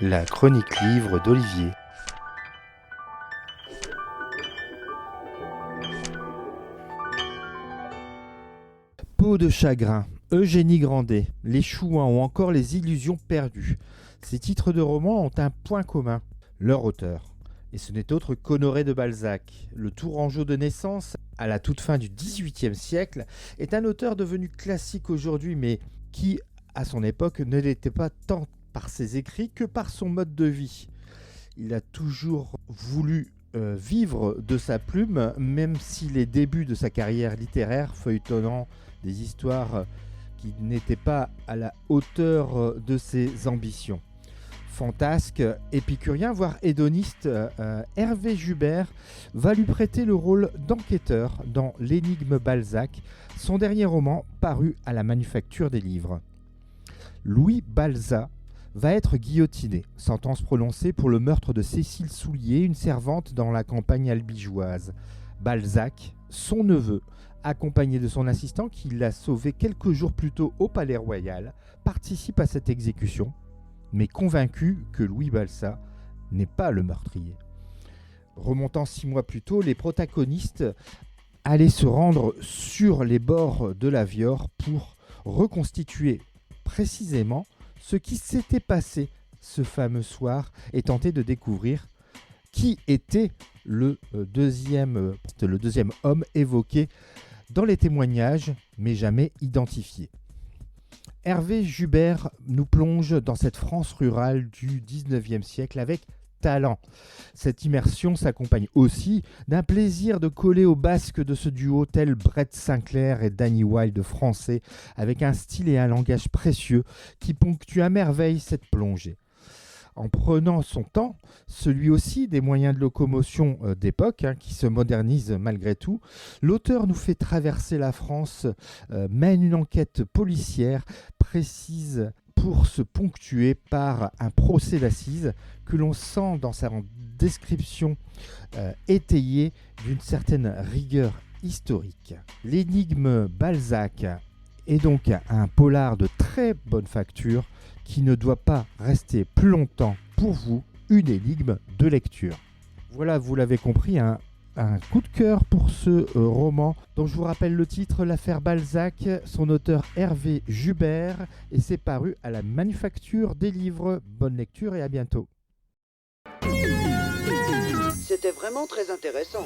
La chronique livre d'Olivier. Peau de chagrin, Eugénie Grandet, Les Chouans ou encore Les Illusions perdues. Ces titres de romans ont un point commun, leur auteur. Et ce n'est autre qu'Honoré de Balzac. Le Tourangeau de naissance, à la toute fin du XVIIIe siècle, est un auteur devenu classique aujourd'hui, mais qui, à son époque, ne l'était pas tant par ses écrits que par son mode de vie. Il a toujours voulu vivre de sa plume, même si les débuts de sa carrière littéraire, feuilletonnant des histoires qui n'étaient pas à la hauteur de ses ambitions. Fantasque, épicurien, voire hédoniste, Hervé Joubert va lui prêter le rôle d'enquêteur dans L'énigme Balzac, son dernier roman paru à la Manufacture des Livres. Louis Balza va être guillotiné, sentence prononcée pour le meurtre de Cécile Soulier, une servante dans la campagne albigeoise. Balzac, son neveu, accompagné de son assistant qui l'a sauvé quelques jours plus tôt au Palais Royal, participe à cette exécution, mais convaincu que Louis Balza n'est pas le meurtrier. Remontant 6 mois plus tôt, les protagonistes allaient se rendre sur les bords de la Viorre pour reconstituer précisément ce qui s'était passé ce fameux soir et tenter de découvrir qui était le deuxième homme évoqué dans les témoignages, mais jamais identifié. Hervé Joubert nous plonge dans cette France rurale du 19e siècle avec talent. Cette immersion s'accompagne aussi d'un plaisir de coller au basque de ce duo tel Brett Sinclair et Danny Wilde français, avec un style et un langage précieux qui ponctuent à merveille cette plongée. En prenant son temps, celui aussi des moyens de locomotion d'époque, qui se modernisent malgré tout, l'auteur nous fait traverser la France, mène une enquête policière précise pour se ponctuer par un procès d'assises que l'on sent dans sa description étayée d'une certaine rigueur historique. L'énigme Balzac est donc un polar de très bonne facture qui ne doit pas rester plus longtemps pour vous une énigme de lecture. Voilà, vous l'avez compris, un coup de cœur pour ce roman dont je vous rappelle le titre, L'affaire Balzac, son auteur Hervé Joubert, et c'est paru à la Manufacture des Livres. Bonne lecture et à bientôt. C'était vraiment très intéressant.